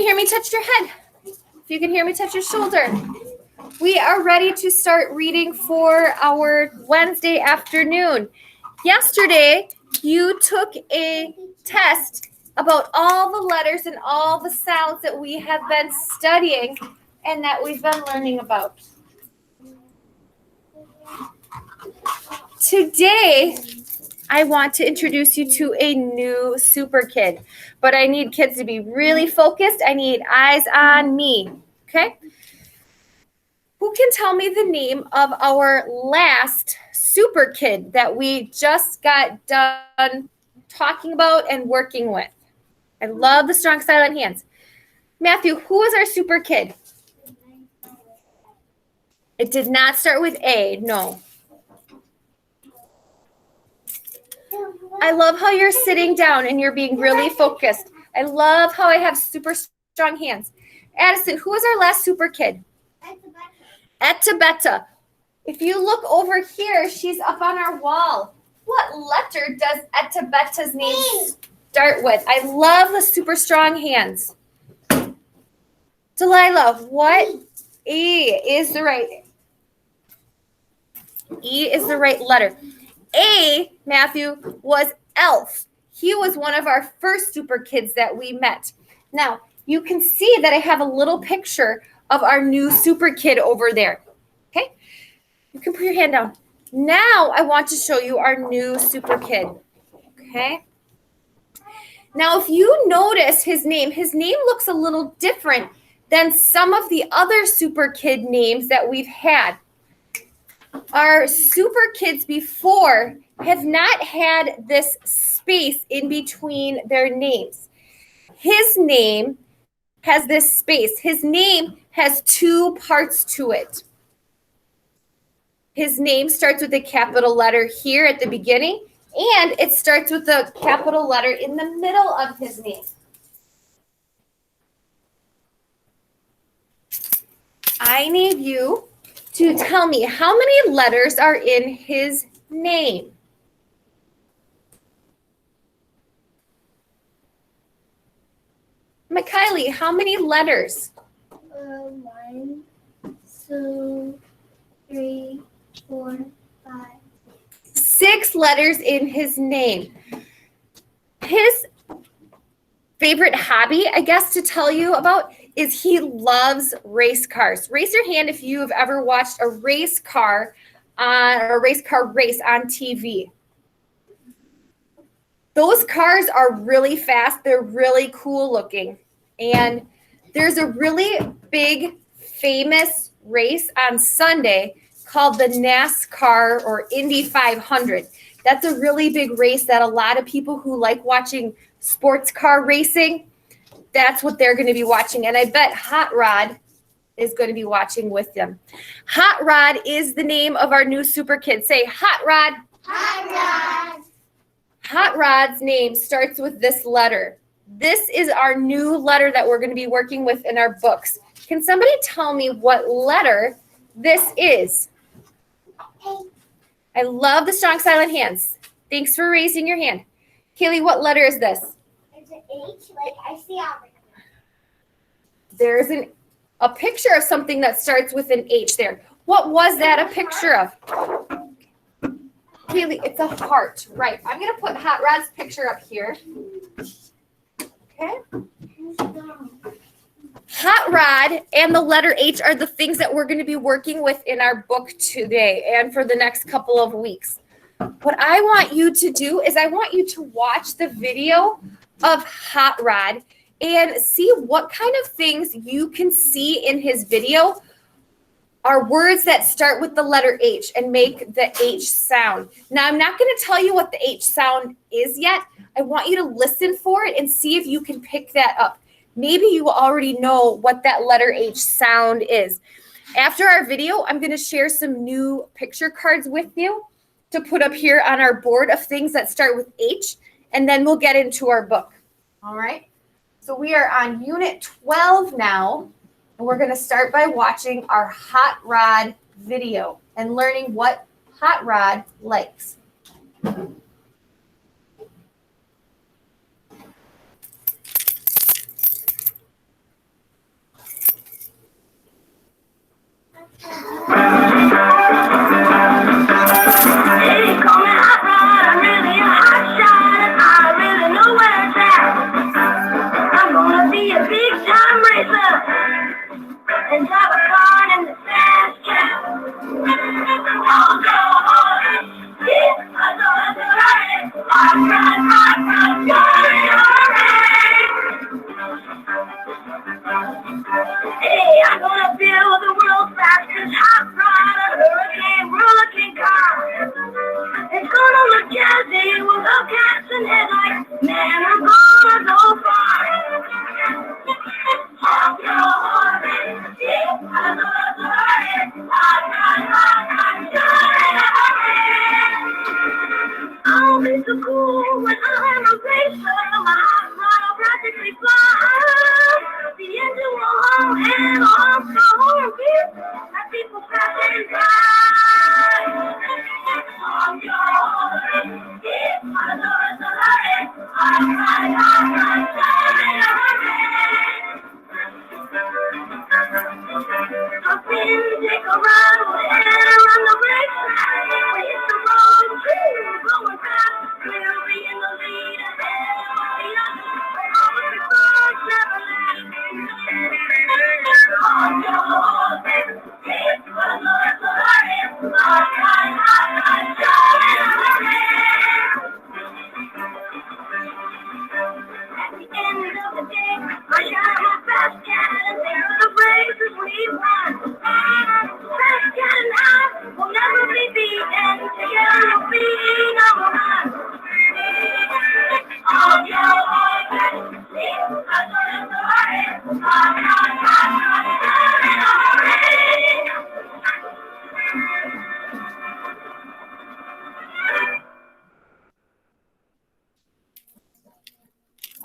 hear me, touch your head. If you can hear me, touch your shoulder. We are ready to start reading for our Wednesday afternoon. Yesterday, you took a test about all the letters and all the sounds that we have been studying and that we've been learning about. Today, I want to introduce you to a new super kid, but I need kids to be really focused. I need eyes on me, okay? Who can tell me the name of our last super kid that we just got done talking about and working with? I love the strong silent hands. Matthew, who was our super kid? It did not start with A, no. I love how you're sitting down and you're being really focused. I love how I have super strong hands. Addison, who was our last super kid? Etabetta. If you look over here, she's up on our wall. What letter does Etabetta's name start with? I love the super strong hands. Delilah, what E is the right letter? A, Matthew, was Elf. He was one of our first super kids that we met. Now, you can see that I have a little picture of our new super kid over there. Okay? You can put your hand down. Now, I want to show you our new super kid. Okay? Now, if you notice his name looks a little different than some of the other super kid names that we've had. Our super kids before have not had this space in between their names. His name has this space. His name has two parts to it. His name starts with a capital letter here at the beginning, and it starts with a capital letter in the middle of his name. I need you to tell me how many letters are in his name. Mikaylee, how many letters? 1, 2, 3, 4, 5. 6 letters in his name. His favorite hobby, I guess, to tell you about is he loves race cars. Raise your hand if you have ever watched a race car race on TV. Those cars are really fast. They're really cool looking. And there's a really big, famous race on Sunday called the NASCAR or Indy 500. That's a really big race that a lot of people who like watching sports car racing, that's what they're going to be watching. And I bet Hot Rod is going to be watching with them. Hot Rod is the name of our new super kid. Say, Hot Rod. Hot Rod. Hot Rod's name starts with this letter. This is our new letter that we're going to be working with in our books. Can somebody tell me what letter this is? I love the strong silent hands. Thanks for raising your hand. Kaylee, what letter is this? It's an H, like I see over. There's a picture of something that starts with an H there. What was that a picture of? Kaylee, it's a heart. Right. I'm going to put Hot Rod's picture up here. Okay. Hot Rod and the letter H are the things that we're going to be working with in our book today and for the next couple of weeks. What I want you to do is I want you to watch the video of Hot Rod and see what kind of things you can see in his video are words that start with the letter H and make the H sound. Now, I'm not going to tell you what the H sound is yet. I want you to listen for it and see if you can pick that up. Maybe you already know what that letter H sound is. After our video, I'm going to share some new picture cards with you to put up here on our board of things that start with H, and then we'll get into our book. All right? So we are on Unit 12 now, and we're going to start by watching our Hot Rod video and learning what Hot Rod likes.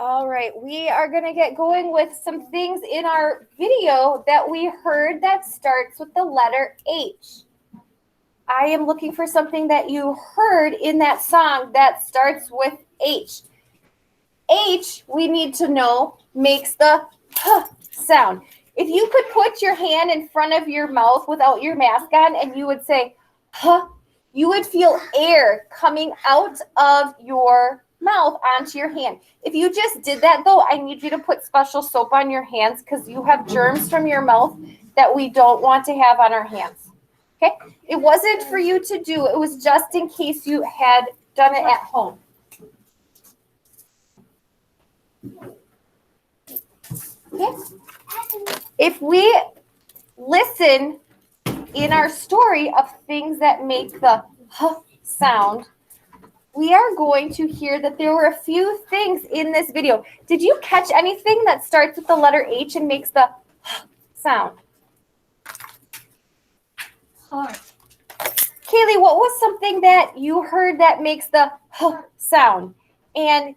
All right, we are going to get going with some things in our video that we heard that starts with the letter H. I am looking for something that you heard in that song that starts with H. H, we need to know, makes the H sound. If you could put your hand in front of your mouth without your mask on and you would say H, you would feel air coming out of your mouth onto your hand. If you just did that though, I need you to put special soap on your hands because you have germs from your mouth that we don't want to have on our hands. Okay? It wasn't for you to do. It was just in case you had done it at home. Okay? If we listen in our story of things that make the H sound, we are going to hear that there were a few things in this video. Did you catch anything that starts with the letter H and makes the H sound? Heart. Kaylee, what was something that you heard that makes the H sound and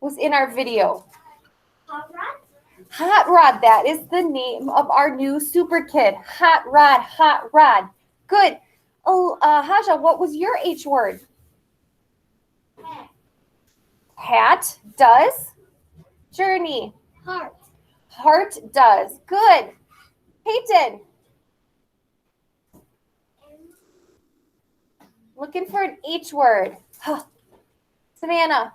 was in our video? Hot rod. Hot Rod, that is the name of our new super kid. Hot Rod, Hot Rod. Good. Oh, Haja, what was your H word? Hat. Hat does. Journey. Heart. Heart does. Good. Peyton. Looking for an H word. Huh. Savannah.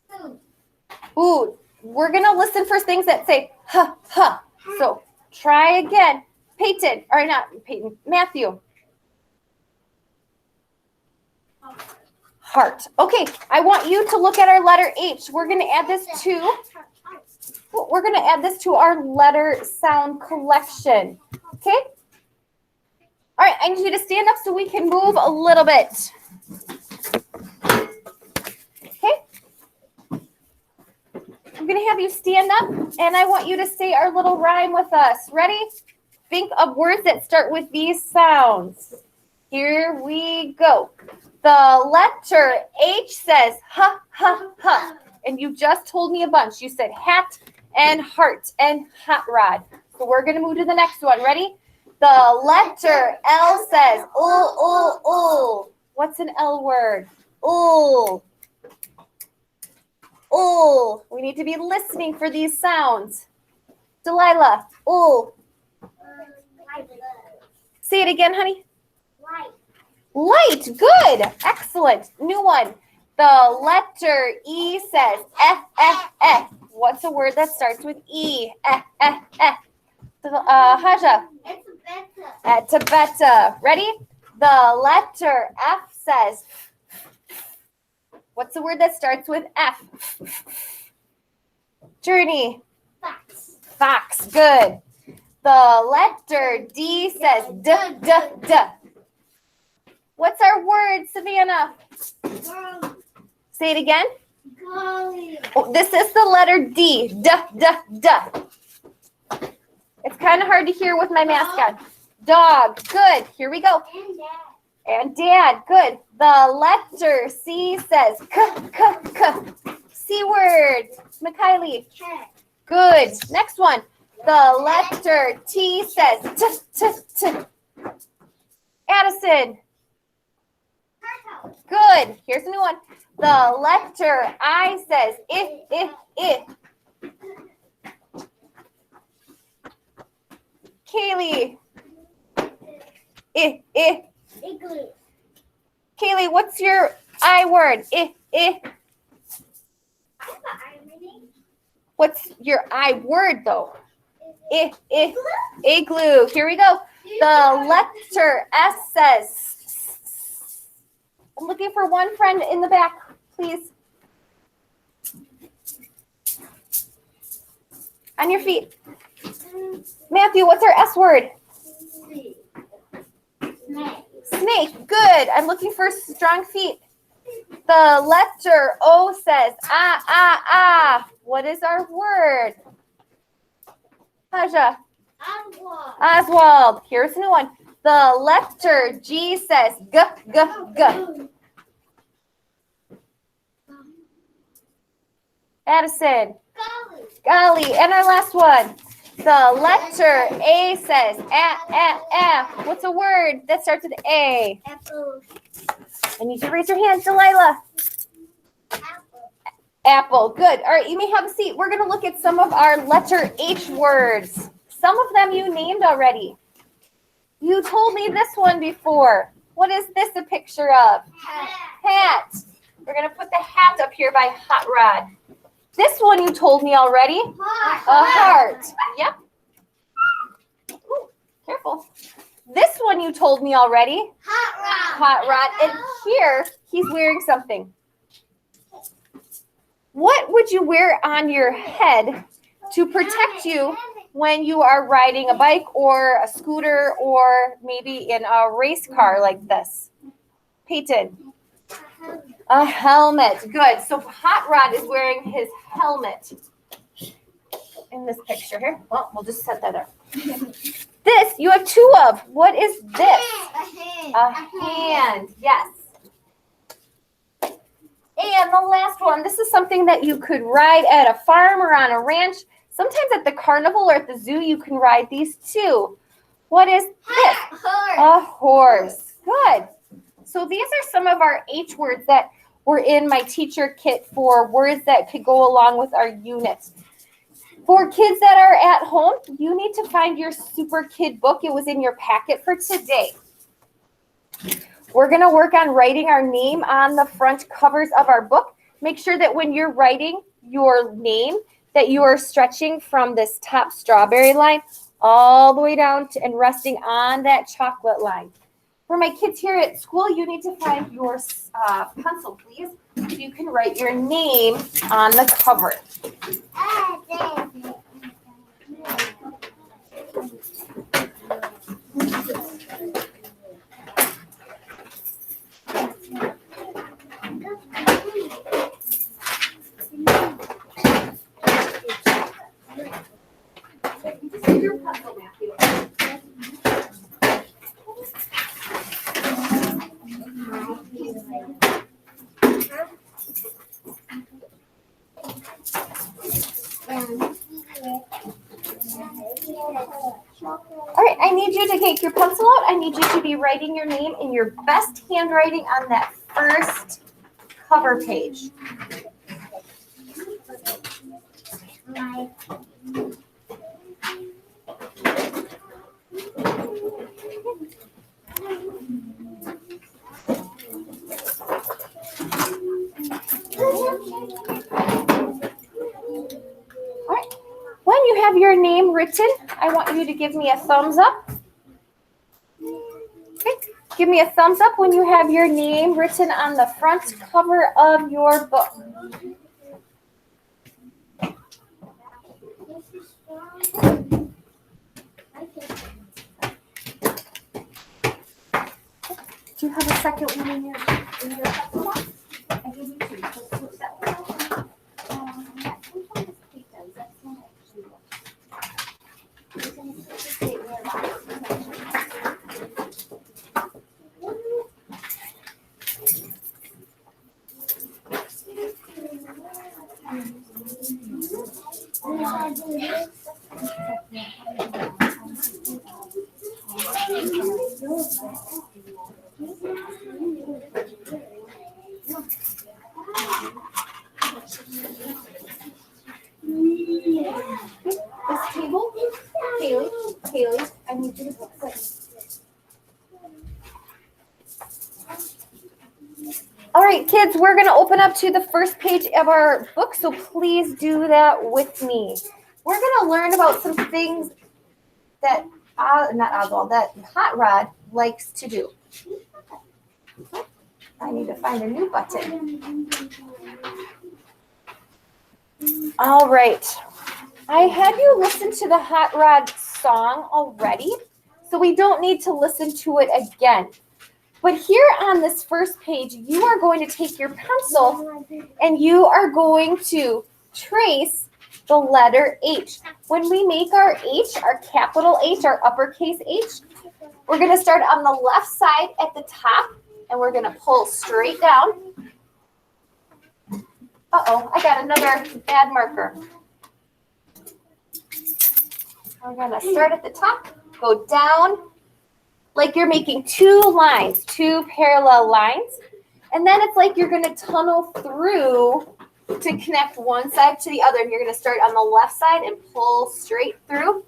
Food. Ooh, we're going to listen for things that say huh, huh. So try again. Peyton, or not Peyton, Matthew. Heart. Okay, I want you to look at our letter H. We're going to add this to our letter sound collection. Okay? All right, I need you to stand up so we can move a little bit. Okay? I'm going to have you stand up, and I want you to say our little rhyme with us. Ready? Think of words that start with these sounds. Here we go. The letter H says ha, ha, ha. And you just told me a bunch. You said hat and heart and hot rod. So we're going to move to the next one. Ready? The letter L says ooh. What's an L word? Ooh. Ooh. We need to be listening for these sounds. Delilah. Ooh. Say it again, honey. Light. Light. Good. Excellent. New one. The letter E says eh. What's a word that starts with E? Eh. Haja. It's better. Tabetta. Ready? The letter F says. What's a word that starts with F? Journey. Fox. Fox. Good. The letter D says D. What's our word, Savannah? Say it again. Golly. Oh, this is the letter D. D. It's kind of hard to hear with my mask on. Dog. Good. Here we go. And dad. And dad. Good. The letter C says K. C word. Mikaylee. Cat. Good. Next one. The letter T says T. Addison. Turtle. Good. Here's a new one. The letter I says if. Kaylee. If. Igloo. Kaylee, what's your I word? If. I have an eye in my name. What's your I word though? If. Igloo? Igloo. Here we go. The letter S says. I'm looking for one friend in the back, please. On your feet. Matthew, what's our S word? Snake. Snake. Good. I'm looking for strong feet. The letter O says ah. What is our word? Haja. Oswald. Oswald. Here's a new one. The letter G says g. Addison. Golly. Golly. And our last one. The letter A says a. What's a word that starts with A? Apple. I need you to raise your hand, Delilah. Apple. Apple. Good. All right, you may have a seat. We're going to look at some of our letter H words. Some of them you named already. You told me this one before. What is this a picture of? Hat. We're going to put the hat up here by Hot Rod. This one you told me already. A heart. Yep. Ooh, careful. This one you told me already. Hot Rod. And here, he's wearing something. What would you wear on your head to protect you when you are riding a bike or a scooter or maybe in a race car like this? Peyton. A helmet. Good. So Hot Rod is wearing his helmet in this picture here. Well, we'll just set that up. This you have two of. What is this? A hand. Yes. And the last one. This is something that you could ride at a farm or on a ranch. Sometimes at the carnival or at the zoo, you can ride these too. What is this? A horse. Good. So these are some of our H words that were in my teacher kit for words that could go along with our units. For kids that are at home, you need to find your Super Kid book. It was in your packet for today. We're going to work on writing our name on the front covers of our book. Make sure that when you're writing your name, that you are stretching from this top strawberry line all the way down to and resting on that chocolate line. For my kids here at school, you need to find your pencil, please, so you can write your name on the cover. Your pencil, Matthew. All right, I need you to take your pencil out. I need you to be writing your name in your best handwriting on that first cover page. All right. When you have your name written, I want you to give me a thumbs up. Okay. Give me a thumbs up when you have your name written on the front cover of your book. Do you have a second one in your pencil box? I gave you two. Let's switch that one out. Yeah, sometimes Kate does. That's not actually what. You're going to switch the date in your box. This table, Haley, I need you to put this. All right, kids, we're going to open up to the first page of our book, so please do that with me. We're going to learn about some things that, that Hot Rod likes to do. I need to find a new button. All right. I had you listen to the Hot Rod song already, so we don't need to listen to it again. But here on this first page, you are going to take your pencil and you are going to trace the letter H. When we make our H, our capital H, our uppercase H, we're going to start on the left side at the top and we're going to pull straight down. Uh-oh, I got another bad marker. We're going to start at the top, go down, like you're making two lines, two parallel lines. And then it's like you're going to tunnel through to connect one side to the other. And you're going to start on the left side and pull straight through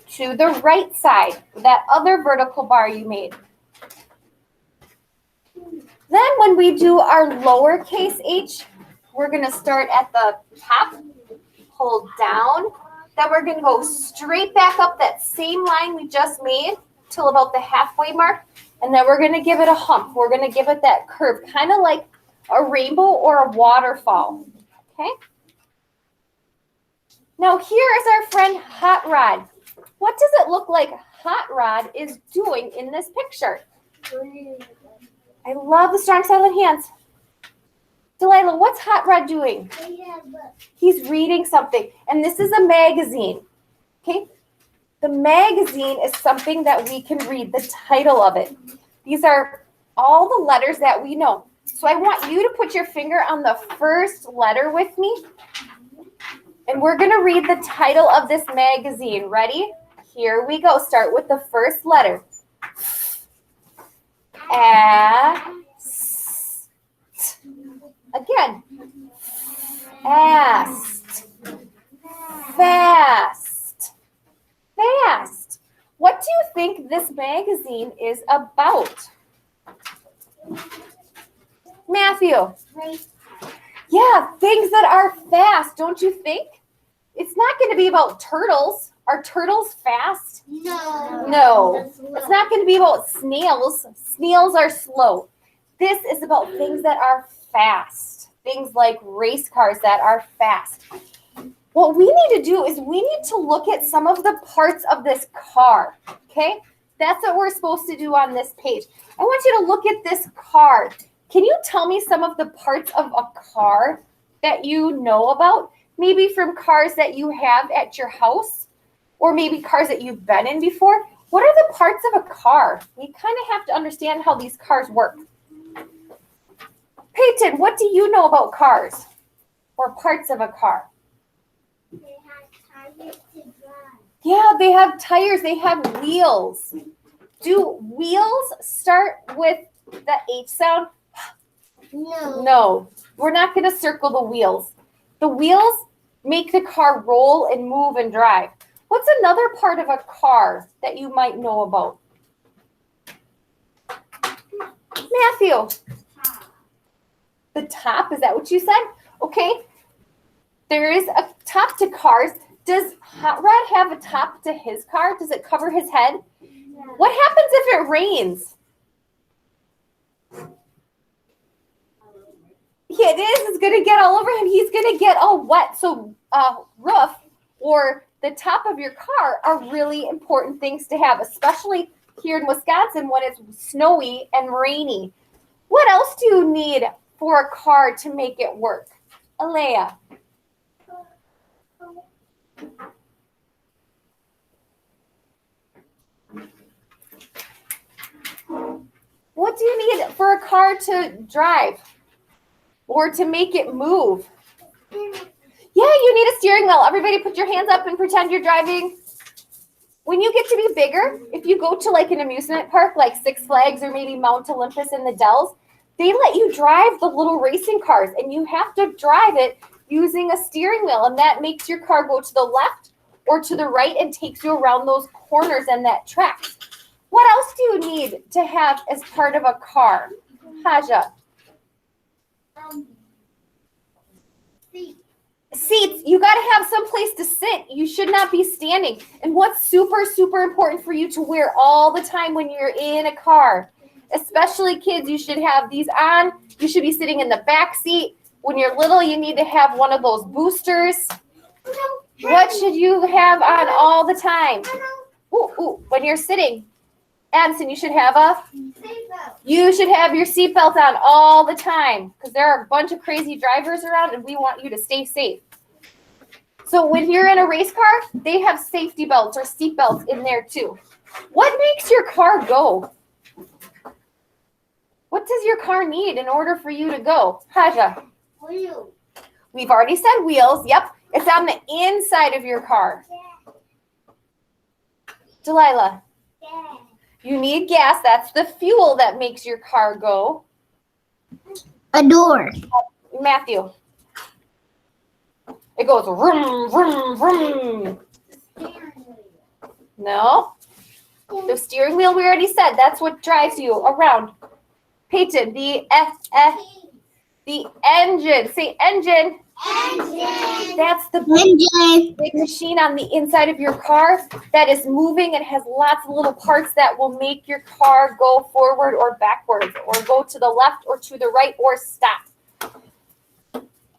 to the right side, that other vertical bar you made. Then when we do our lowercase h, we're going to start at the top, pull down. Then we're going to go straight back up that same line we just made till about the halfway mark, and then we're going to give it a hump. We're going to give it that curve, kind of like a rainbow or a waterfall. Okay? Now here is our friend Hot Rod. What does it look like Hot Rod is doing in this picture? I love the strong silent hands. Delilah, what's Hot Rod doing? He's reading something, and this is a magazine. Okay? The magazine is something that we can read, the title of it. These are all the letters that we know. So I want you to put your finger on the first letter with me. And we're going to read the title of this magazine. Ready? Here we go. Start with the first letter. Ast. Again. Ast. Fast. Fast. What do you think this magazine is about? Matthew. Yeah, things that are fast, don't you think? It's not going to be about turtles. Are turtles fast? No. It's not going to be about snails. Snails are slow. This is about things that are fast. Things like race cars that are fast. What we need to do is we need to look at some of the parts of this car, okay? That's what we're supposed to do on this page. I want you to look at this car. Can you tell me some of the parts of a car that you know about? Maybe from cars that you have at your house, or maybe cars that you've been in before. What are the parts of a car? We kind of have to understand how these cars work. Peyton, what do you know about cars or parts of a car? They have tires to drive. Yeah, they have tires. They have wheels. Do wheels start with the H sound? No, we're not going to circle the wheels. The wheels make the car roll and move and drive. What's another part of a car that you might know about? Matthew. The top, is that what you said? Okay. There is a top to cars. Does Hot Rod have a top to his car? Does it cover his head? What happens if it rains? Yeah, it is. It's going to get all over him. He's going to get all wet. So roof or the top of your car are really important things to have, especially here in Wisconsin when it's snowy and rainy. What else do you need for a car to make it work? Alea. What do you need for a car to drive or to make it move? Yeah, you need a steering wheel. Everybody put your hands up and pretend you're driving. When you get to be bigger, if you go to like an amusement park like Six Flags or maybe Mount Olympus in the Dells, they let you drive the little racing cars and you have to drive it using a steering wheel, and that makes your car go to the left or to the right and takes you around those corners and that track. What else do you need to have as part of a car? Haja. Seat. Seats. You got to have some place to sit. You should not be standing. And what's super, super important for you to wear all the time when you're in a car, especially kids, you should have these on. You should be sitting in the back seat. When you're little, you need to have one of those boosters. What should you have on all the time? When you're sitting. Addison, you should have you should have your seatbelt on all the time because there are a bunch of crazy drivers around and we want you to stay safe. So when you're in a race car, they have safety belts or seat belts in there too. What makes your car go? What does your car need in order for you to go? Haja. Wheel. We've already said wheels. Yep. It's on the inside of your car. Delilah. Gas. You need gas. That's the fuel that makes your car go. A door. Matthew. It goes vroom, vroom, vroom. Steering wheel. No. The steering wheel, we already said, that's what drives you around. Peyton, the engine. Say engine. Engine. That's the Engine. big machine on the inside of your car that is moving and has lots of little parts that will make your car go forward or backwards or go to the left or to the right or stop.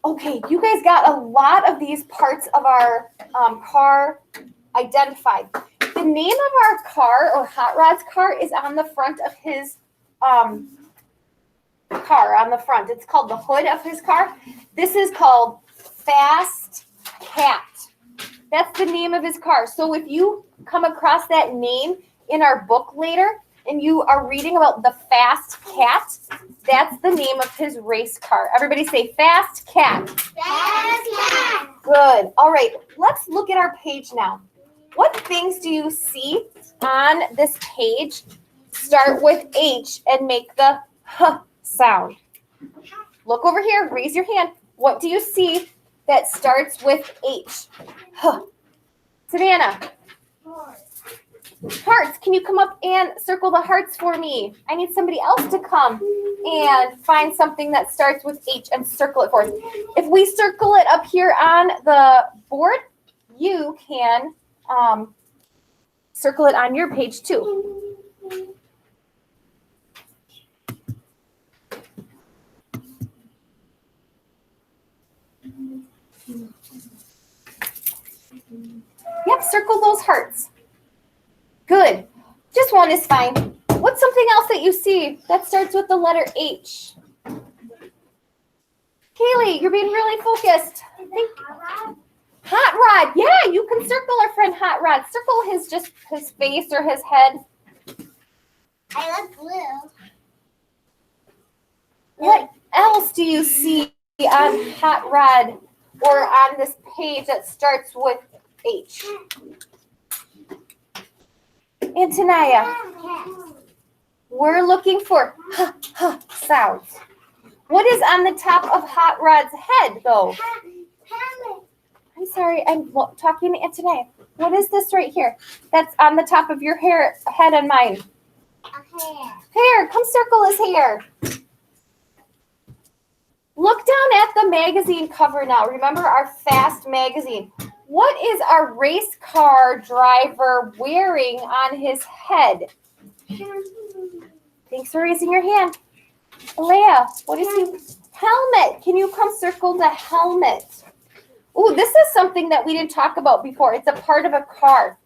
Okay, you guys got a lot of these parts of our car identified. The name of our car or Hot Rod's car is on the front of his car on the front. It's called the hood of his car. This is called Fast Cat. That's the name of his car. So if you come across that name in our book later and you are reading about the Fast Cat, that's the name of his race car. Everybody say Fast Cat. Fast cat. Good. All right, let's look at our page now. What things do you see on this page start with H and make the H sound? Look over here. Raise your hand. What do you see that starts with H? H. Savannah. Hearts. Can you come up and circle the hearts for me? I need somebody else to come and find something that starts with H and circle it for us. If we circle it up here on the board, you can circle it on your page too. Yep, circle those hearts. Good. Just one is fine. What's something else that you see that starts with the letter H? Kaylee, you're being really focused. Hot Rod. Yeah, you can circle our friend Hot Rod. Circle his face or his head. I love blue. What else do you see on Hot Rod or on this page that starts with H? Antonia, we're looking for h, h sounds. What is on the top of Hot Rod's head, though? Helmet. I'm sorry, I'm talking to Antonia. What is this right here? That's on the top of your head and mine. A hair. Hair, come circle his hair. Look down at the magazine cover now. Remember our Fast magazine. What is our race car driver wearing on his head? Thanks for raising your hand. Leah, what is he? Helmet. Can you come circle the helmet? Ooh, this is something that we didn't talk about before. It's a part of a car.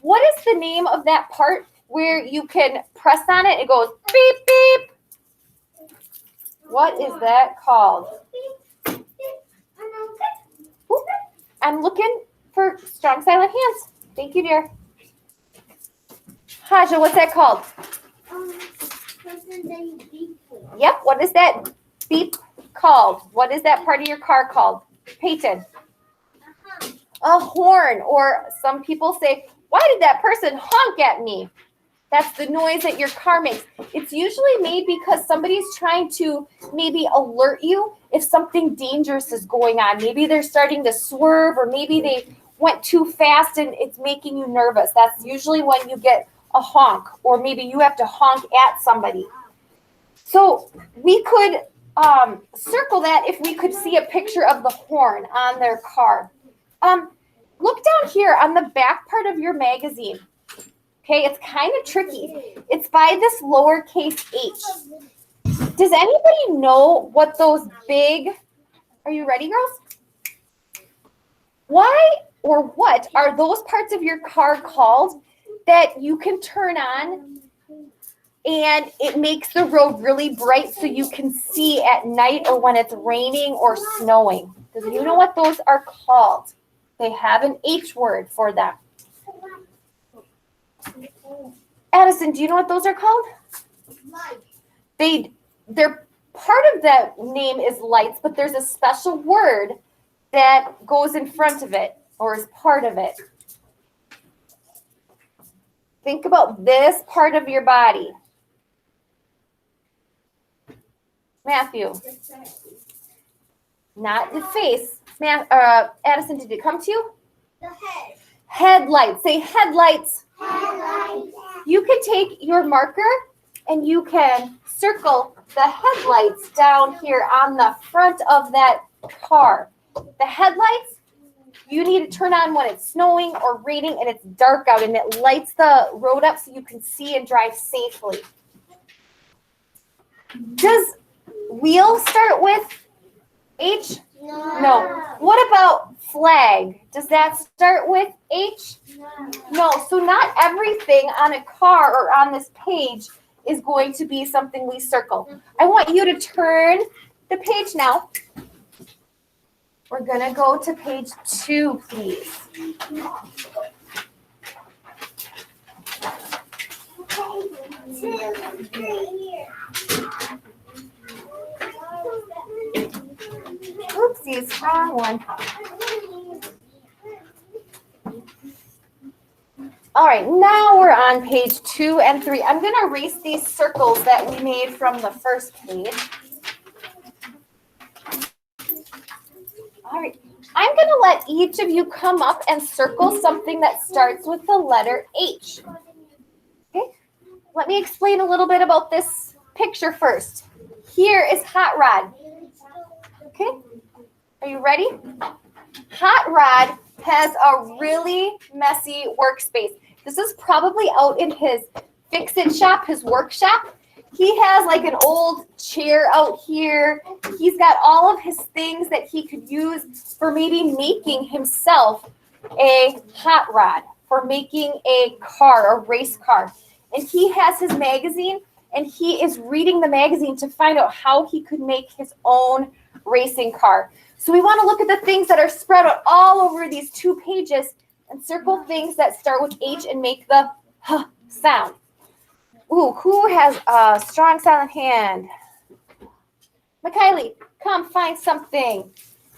What is the name of that part where you can press on it? It goes beep, beep. What is that called? Ooh, I'm looking for strong silent hands. Thank you, dear. Haja, what's that called? Yep, what is that beep called? What is that part of your car called? Peyton. A horn, or some people say, why did that person honk at me? That's the noise that your car makes. It's usually made because somebody's trying to maybe alert you if something dangerous is going on. Maybe they're starting to swerve, or maybe they went too fast and it's making you nervous. That's usually when you get a honk, or maybe you have to honk at somebody. So we could circle that if we could see a picture of the horn on their car. Look down here on the back part of your magazine. Okay, it's kind of tricky. It's by this lowercase h. Does anybody know what those big, are you ready, girls? Why or what are those parts of your car called that you can turn on and it makes the road really bright so you can see at night or when it's raining or snowing? Do you know what those are called? They have an H word for them. Addison, do you know what those are called? They're part of that name is lights, but there's a special word that goes in front of it or is part of it. Think about this part of your body. Matthew. Not the face. Addison, did it come to you? The head. Headlights. Say headlights. Headlights. You can take your marker and you can circle the headlights down here on the front of that car. The headlights, you need to turn on when it's snowing or raining and it's dark out, and it lights the road up so you can see and drive safely. Does wheel start with H? No. What about flag? Does that start with H? No. So not everything on a car or on this page is going to be something we circle. I want you to turn the page now. We're going to go to page 2, please. Oopsies, wrong one. All right, now we're on page 2 and 3. I'm going to erase these circles that we made from the first page. All right, I'm going to let each of you come up and circle something that starts with the letter H. Okay, let me explain a little bit about this picture first. Here is Hot Rod. Okay, are you ready? Hot Rod has a really messy workspace. This is probably out in his fix-it shop, his workshop. He has like an old chair out here. He's got all of his things that he could use for maybe making himself a hot rod, for making a car, a race car. And he has his magazine, and he is reading the magazine to find out how he could make his own racing car. So we want to look at the things that are spread out all over these 2 pages and circle things that start with H and make the H sound. Ooh, who has a strong silent hand? Mikaylee, come find something.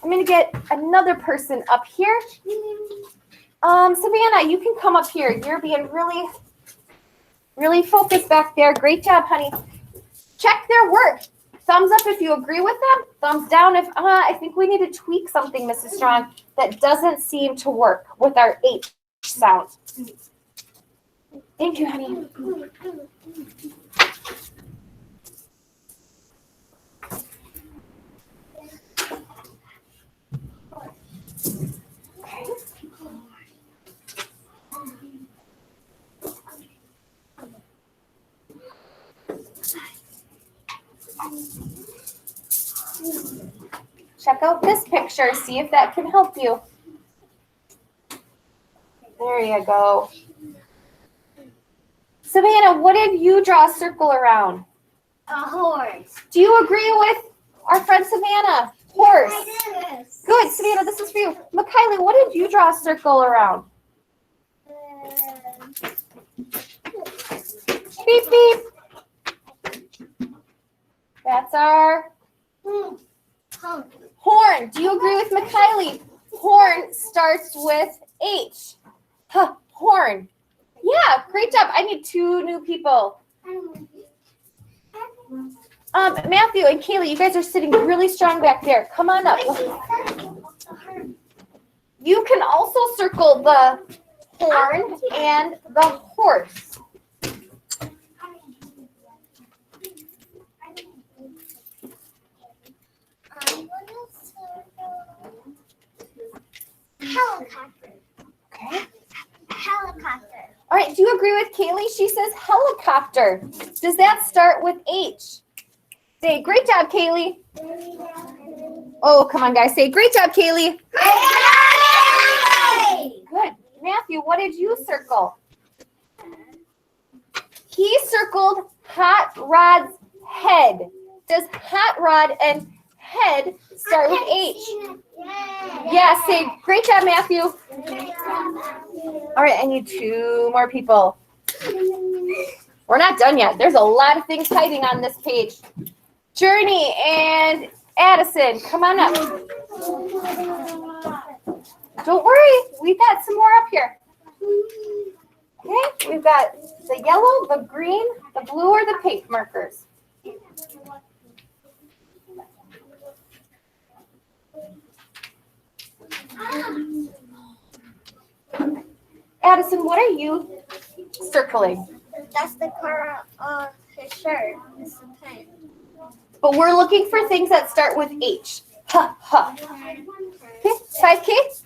I'm going to get another person up here. Savannah, you can come up here. You're being really focused back there. Great job, honey. Check their work. Thumbs up if you agree with them. Thumbs down if, I think we need to tweak something, Mrs. Strong, that doesn't seem to work with our H sound. Thank you, honey. Okay. Check out this picture, see if that can help you. There you go. Savannah, what did you draw a circle around? A horse. Do you agree with our friend Savannah? Horse. Yes. Good, Savannah, this is for you. Mikaylee, what did you draw a circle around? Beep, beep. That's our horn. Do you agree with Mikaylee? Horn starts with H. Horn. Yeah, great job. I need 2 new people. Matthew and Kaylee, you guys are sitting really strong back there. Come on up. You can also circle the horn and the horse. Helicopter. Okay. Helicopter. All right, do you agree with Kaylee? She says helicopter. Does that start with H? Say, great job, Kaylee. Oh, come on, guys. Say, great job, Kaylee. Good. Matthew, what did you circle? He circled hot rod's head. Does hot rod and head start with H? Yeah, say, great job, Matthew. All right, I need 2 more people. We're not done yet. There's a lot of things hiding on this page. Journey and Addison, come on up. Don't worry, we've got some more up here. Okay, we've got the yellow, the green, the blue, or the pink markers. Addison, what are you circling? That's the color of his shirt. It's a pen. But we're looking for things that start with H. Ha, ha. Okay, 5K?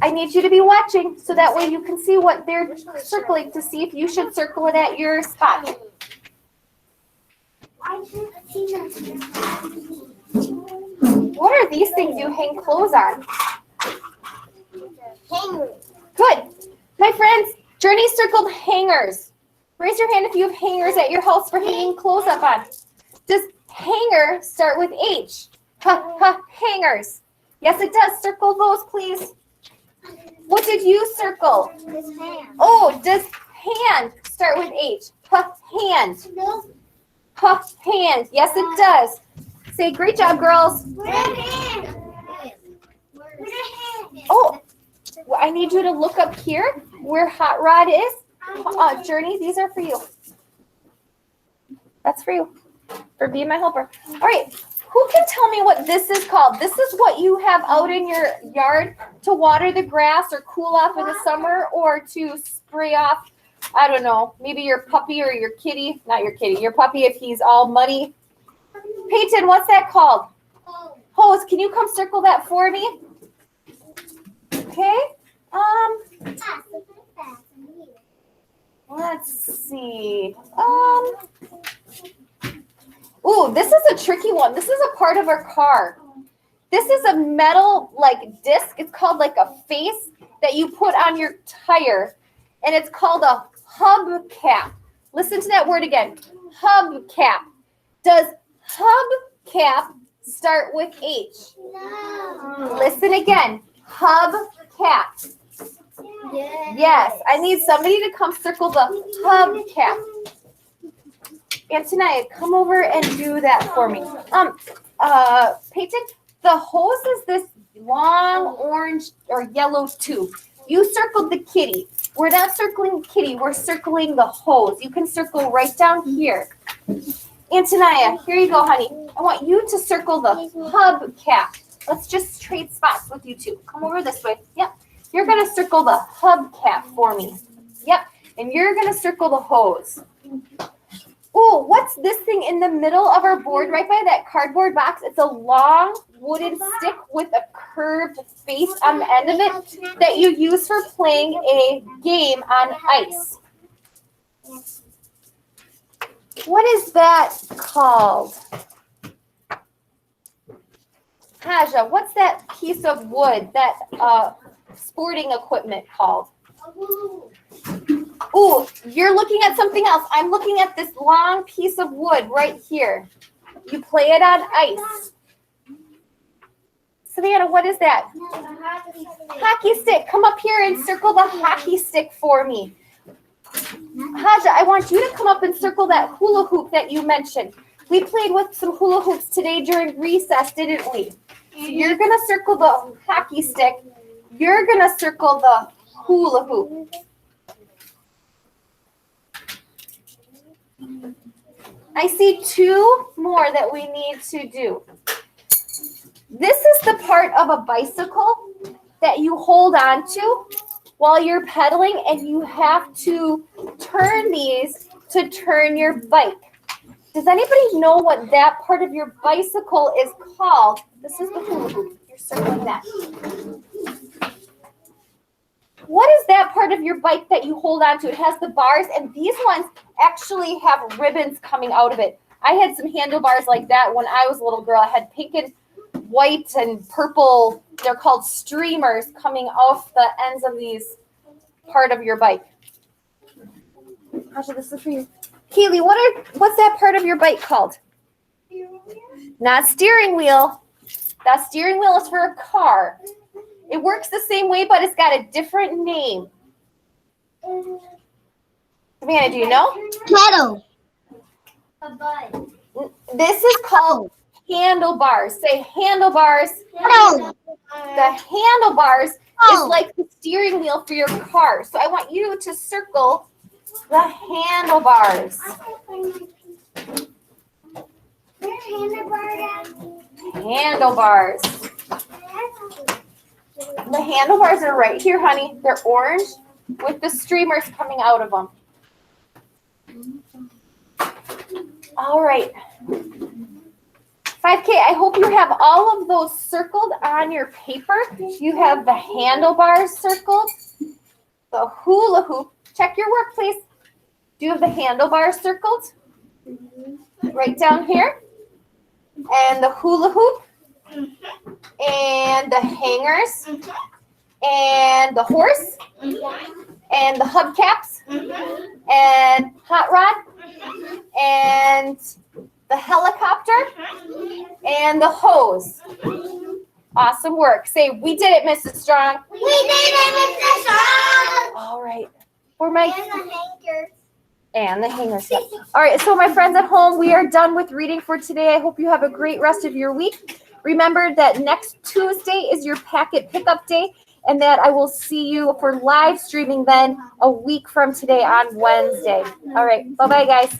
I need you to be watching so that way you can see what they're circling to see if you should circle it at your spot. What are these things you hang clothes on? Good. My friends, Journey circled hangers. Raise your hand if you have hangers at your house for hanging clothes up on. Does hanger start with H? Ha, ha, hangers. Yes, it does. Circle those, please. What did you circle? His hand. Oh, does hand start with H? Ha, hand. Ha, hand. Yes, it does. Say, great job, girls. Oh, well, I need you to look up here where hot rod is. Journey, these are for you. That's for you, for being my helper. All right, who can tell me what this is called? This is what you have out in your yard to water the grass or cool off in the summer or to spray off, I don't know, maybe your puppy or your kitty, not your kitty, your puppy if he's all muddy. Peyton, what's that called? Hose. Can you come circle that for me? Okay. Let's see. Ooh, this is a tricky one. This is a part of our car. This is a metal like disc. It's called like a face that you put on your tire, and it's called a hubcap. Listen to that word again. Hubcap. Does hubcap start with H? No. Listen again. Hubcap. Yes, I need somebody to come circle the hubcap. Antonia, come over and do that for me. Peyton, the hose is this long orange or yellow tube. You circled the kitty. We're not circling the kitty, we're circling the hose. You can circle right down here. Antonia, here you go, honey. I want you to circle the hubcap. Let's just trade spots with you two. Come over this way. Yep. You're going to circle the hubcap for me. Yep. And you're going to circle the hose. Ooh, what's this thing in the middle of our board right by that cardboard box? It's a long wooden stick with a curved face on the end of it that you use for playing a game on ice. What is that called? Haja, what's that piece of wood, that sporting equipment called? Ooh, you're looking at something else. I'm looking at this long piece of wood right here. You play it on ice. Savannah, what is that? Hockey stick. Come up here and circle the hockey stick for me. Haja, I want you to come up and circle that hula hoop that you mentioned. We played with some hula hoops today during recess, didn't we? So you're going to circle the hockey stick. You're going to circle the hula hoop. I see two more that we need to do. This is the part of a bicycle that you hold on to while you're pedaling, and you have to turn these to turn your bike. Does anybody know what that part of your bicycle is called? This is the hula hoop. You're circling that. What is that part of your bike that you hold on to? It has the bars, and these ones actually have ribbons coming out of it. I had some handlebars like that when I was a little girl. I had pink and white and purple. They're called streamers coming off the ends of these part of your bike. Asha, this is for you. Kaylee, what's that part of your bike called? Not steering wheel. That steering wheel is for a car. It works the same way, but it's got a different name. Savannah, do you know? Pedal. A bud. This is called handlebars. Say handlebars. Pedal. The handlebars is like the steering wheel for your car. So I want you to circle the handlebars. Where's handlebar at? Handlebars. The handlebars are right here, honey. They're orange with the streamers coming out of them. All right. 5K, I hope you have all of those circled on your paper. You have the handlebars circled, the hula hoop. Check your work, please. Do you have the handlebars circled? Right down here. And the hula hoop. And the hangers. And the horse. And the hubcaps. And hot rod. And the helicopter. And the hose. Awesome work. Say, we did it, Mrs. Strong. We did it, Mr. Strong! All right. For my And the hangers. and the hangers. Yep. All right, so my friends at home, we are done with reading for today. I hope you have a great rest of your week. Remember that next Tuesday is your packet pickup day, and that I will see you for live streaming then a week from today on Wednesday. All right, bye-bye, guys.